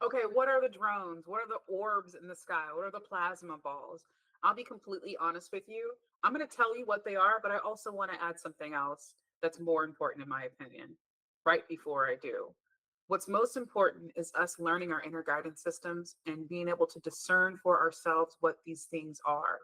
Okay, what are the drones? What are the orbs in the sky? What are the plasma balls? I'll be completely honest with you. I'm going to tell you what they are, but I also want to add something else that's more important, in my opinion, right before I do. What's most important is us learning our inner guidance systems and being able to discern for ourselves what these things are.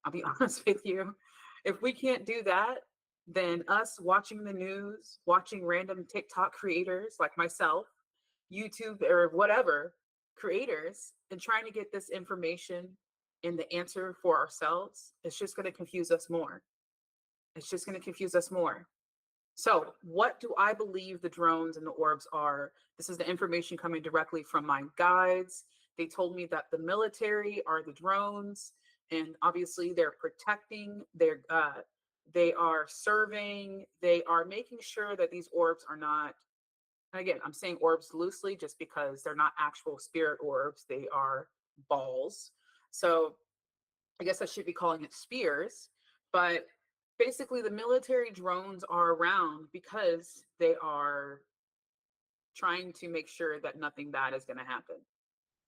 I'll be honest with you. If we can't do that, then us watching the news, watching random TikTok creators like myself, YouTube or whatever creators, and trying to get this information and the answer for ourselves, it's just going to confuse us more. It's just going to confuse us more. So, what do I believe the drones and the orbs are? This is the information coming directly from my guides. They told me that the military are the drones, and obviously they're protecting. They are serving. They are making sure that these orbs are not. And again, I'm saying orbs loosely just because they're not actual spirit orbs. They are balls. So I guess I should be calling it spears. But basically, the military drones are around because they are trying to make sure that nothing bad is going to happen.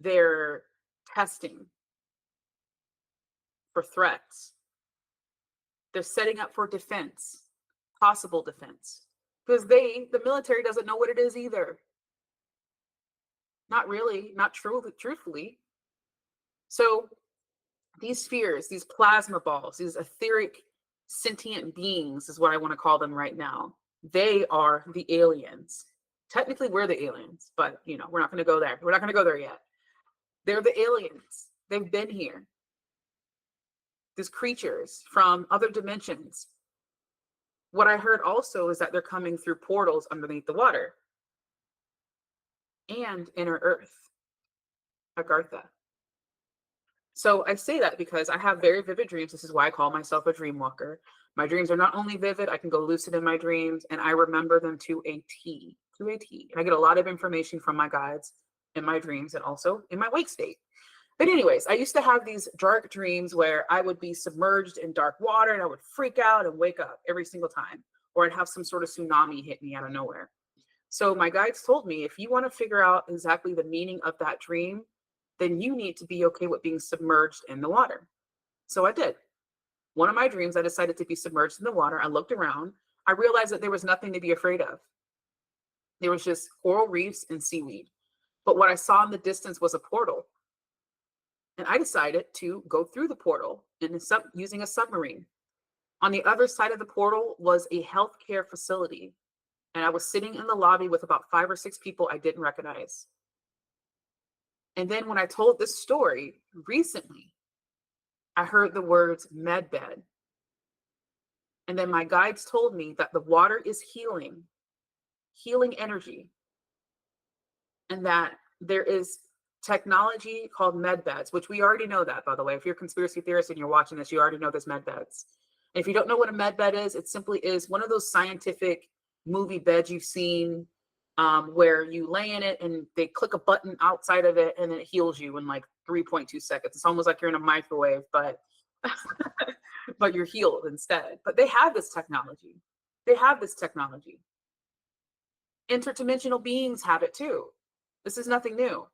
They're testing for threats. They're setting up for defense, possible defense, because the military doesn't know what it is either. Not really, not truthfully. So these spheres, these plasma balls, these etheric sentient beings is what I want to call them right now. They are the aliens. Technically, we're the aliens, but we're not going to go there. We're not going to go there yet. They're the aliens. They've been here. These creatures from other dimensions. What I heard also is that they're coming through portals underneath the water and inner Earth, Agartha. So I say that because I have very vivid dreams. This is why I call myself a dream walker. My dreams are not only vivid, I can go lucid in my dreams, and I remember them to a T, to a T. And I get a lot of information from my guides in my dreams and also in my wake state. But anyways, I used to have these dark dreams where I would be submerged in dark water and I would freak out and wake up every single time, or I'd have some sort of tsunami hit me out of nowhere. So my guides told me, if you want to figure out exactly the meaning of that dream, then you need to be okay with being submerged in the water. So I did. One of my dreams, I decided to be submerged in the water. I looked around. I realized that there was nothing to be afraid of. There was just coral reefs and seaweed. But what I saw in the distance was a portal. And I decided to go through the portal using a submarine. On the other side of the portal was a healthcare facility. And I was sitting in the lobby with about 5 or 6 people I didn't recognize. And then when I told this story recently, I heard the words medbed. And then my guides told me that the water is healing energy. And that there is technology called medbeds, which we already know that, by the way. If you're a conspiracy theorist and you're watching this, you already know there's medbeds. And if you don't know what a medbed is, it simply is one of those scientific movie beds you've seen where you lay in it and they click a button outside of it and then it heals you in like 3.2 seconds. It's almost like you're in a microwave, but but you're healed instead. But they have this technology. They have this technology. Interdimensional beings have it too. This is nothing new.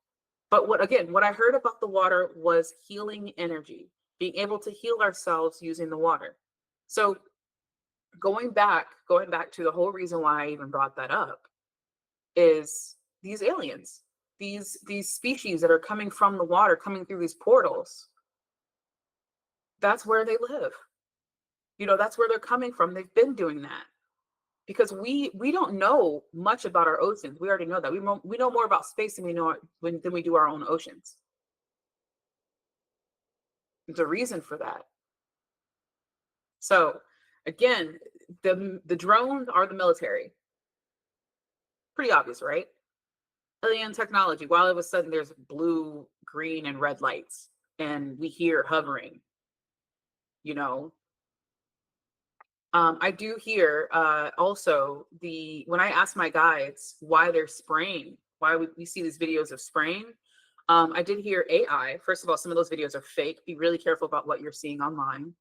But what I heard about the water was healing energy, being able to heal ourselves using the water. So going back to the whole reason why I even brought that up is these aliens, these species that are coming from the water, coming through these portals. That's where they live. That's where they're coming from. They've been doing that. Because we don't know much about our oceans. We already know that. We know more about space than we do our own oceans. There's a reason for that. So again, the drones are the military. Pretty obvious, right? Alien technology. While all of a sudden there's blue, green, and red lights, and we hear hovering. I do hear also when I ask my guides why they're spraying, why we see these videos of spraying. I did hear AI. First of all, some of those videos are fake. Be really careful about what you're seeing online.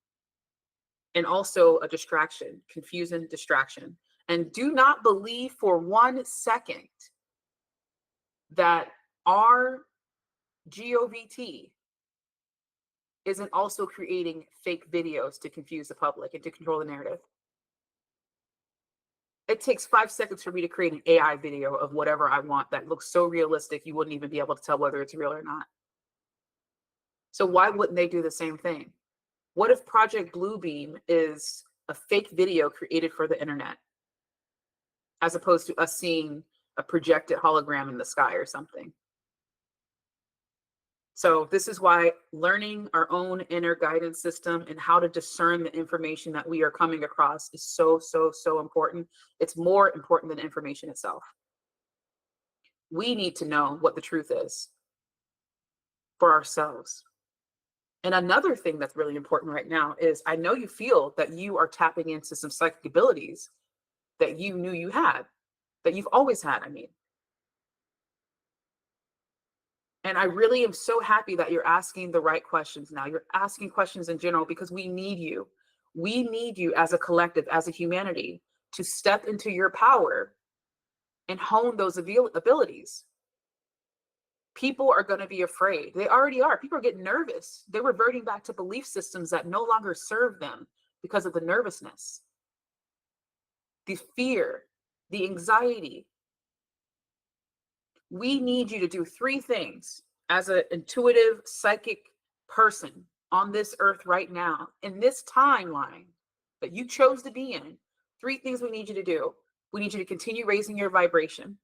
And also a distraction, confusing distraction. And do not believe for 1 second that our GOVT isn't also creating fake videos to confuse the public and to control the narrative. It takes 5 seconds for me to create an AI video of whatever I want that looks so realistic you wouldn't even be able to tell whether it's real or not. So why wouldn't they do the same thing? What if Project Bluebeam is a fake video created for the internet, as opposed to us seeing a projected hologram in the sky or something? So this is why learning our own inner guidance system and how to discern the information that we are coming across is so, so, so important. It's more important than information itself. We need to know what the truth is for ourselves. And another thing that's really important right now is, I know you feel that you are tapping into some psychic abilities that you knew you had, that you've always had, I mean. And I really am so happy that you're asking the right questions now. You're asking questions in general because we need you. We need you as a collective, as a humanity, to step into your power and hone those abilities. People are going to be afraid. They already are. People are getting nervous. They're reverting back to belief systems that no longer serve them because of the nervousness, the fear, the anxiety. We need you to do 3 things as an intuitive, psychic person on this earth right now, in this timeline that you chose to be in. 3 things we need you to do. We need you to continue raising your vibration.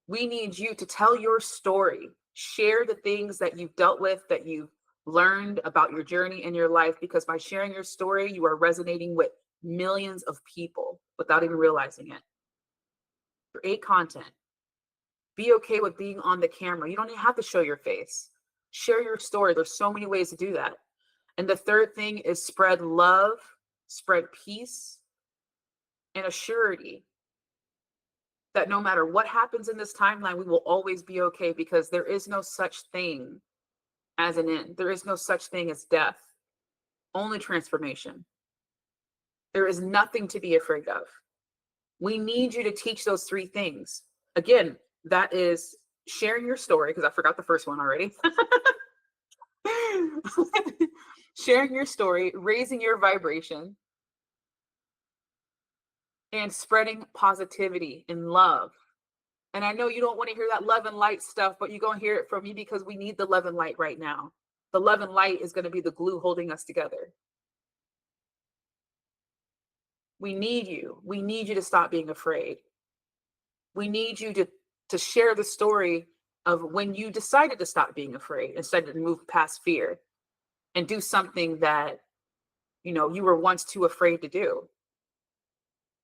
We need you to tell your story, share the things that you've dealt with, that you've learned about your journey in your life, because by sharing your story, you are resonating with millions of people without even realizing it. Create content. Be okay with being on the camera. You don't even have to show your face. Share your story. There's so many ways to do that. And the third thing is spread love, spread peace, and a surety that no matter what happens in this timeline, we will always be okay, because there is no such thing as an end. There is no such thing as death, only transformation. There is nothing to be afraid of. We need you to teach those 3 things. Again, that is sharing your story, because I forgot the first one already. Sharing your story, raising your vibration, and spreading positivity and love. And I know you don't want to hear that love and light stuff, but you're going to hear it from me, because we need the love and light right now. The love and light is going to be the glue holding us together. We need you. We need you to stop being afraid. We need you to share the story of when you decided to stop being afraid instead of move past fear and do something that, you know, you were once too afraid to do.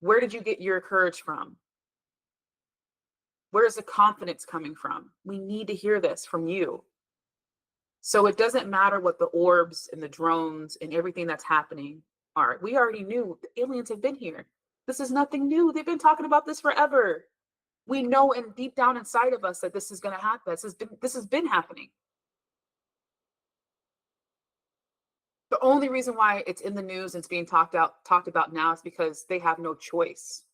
Where did you get your courage from? Where is the confidence coming from? We need to hear this from you. So it doesn't matter what the orbs and the drones and everything that's happening are. We already knew the aliens have been here. This is nothing new. They've been talking about this forever. We know, and deep down inside of us, that this is going to happen. This has been happening. The only reason why it's in the news and it's being talked about now is because they have no choice.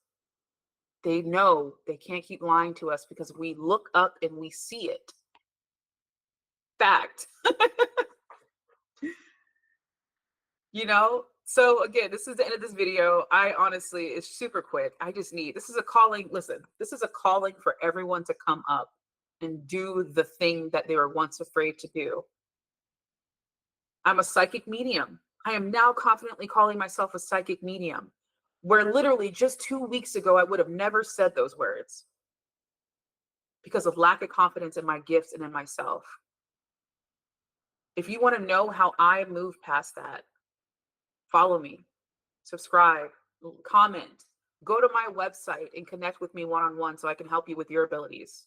They know they can't keep lying to us, because we look up and we see it. Fact. You know? So again, this is the end of this video. I honestly, it's super quick. This is a calling. Listen, this is a calling for everyone to come up and do the thing that they were once afraid to do. I'm a psychic medium. I am now confidently calling myself a psychic medium, where literally just 2 weeks ago, I would have never said those words because of lack of confidence in my gifts and in myself. If you want to know how I moved past that, follow me, subscribe, comment, go to my website and connect with me one-on-one so I can help you with your abilities.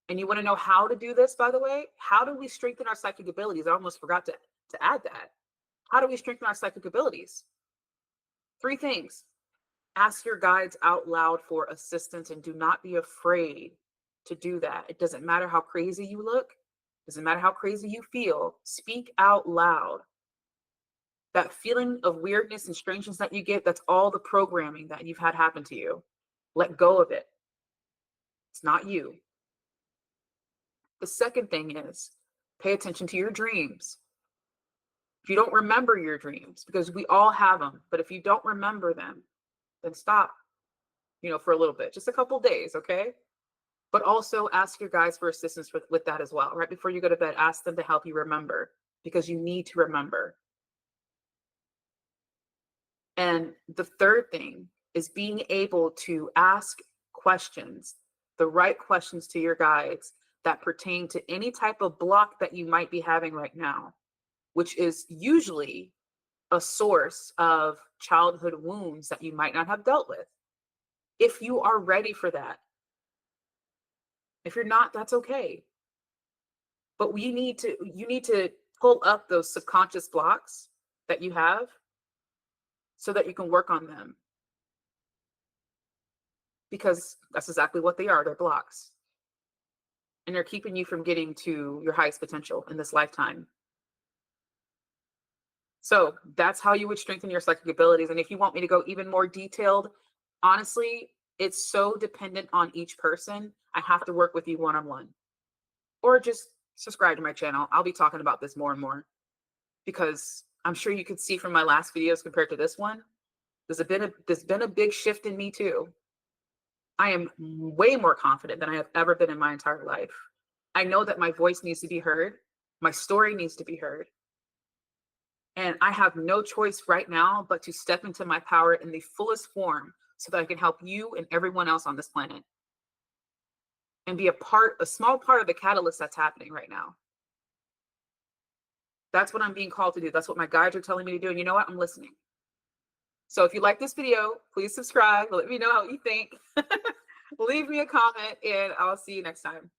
And you want to know how to do this, by the way? How do we strengthen our psychic abilities? I almost forgot to add that. How do we strengthen our psychic abilities? 3 things. Ask your guides out loud for assistance, and do not be afraid to do that. It doesn't matter how crazy you look. It doesn't matter how crazy you feel. Speak out loud. That feeling of weirdness and strangeness that you get, that's all the programming that you've had happen to you. Let go of it. It's not you. The second thing is pay attention to your dreams. If you don't remember your dreams, because we all have them, but if you don't remember them, then stop, for a little bit, just a couple days, okay? But also ask your guides for assistance with that as well. Right before you go to bed, ask them to help you remember, because you need to remember. And the third thing is being able to ask questions, the right questions to your guides that pertain to any type of block that you might be having right now, which is usually a source of childhood wounds that you might not have dealt with. If you are ready for that. If you're not, that's okay. But you need to pull up those subconscious blocks that you have so that you can work on them. Because that's exactly what they are. They're blocks. And they're keeping you from getting to your highest potential in this lifetime. So that's how you would strengthen your psychic abilities. And if you want me to go even more detailed, honestly, it's so dependent on each person. I have to work with you one-on-one. Or just subscribe to my channel. I'll be talking about this more and more, because I'm sure you could see from my last videos compared to this one, there's been a big shift in me too. I am way more confident than I have ever been in my entire life. I know that my voice needs to be heard. My story needs to be heard. And I have no choice right now but to step into my power in the fullest form so that I can help you and everyone else on this planet and be a small part of the catalyst that's happening right now. That's what I'm being called to do. That's what my guides are telling me to do. And you know what? I'm listening. So if you like this video, please subscribe. Let me know how you think. Leave me a comment and I'll see you next time.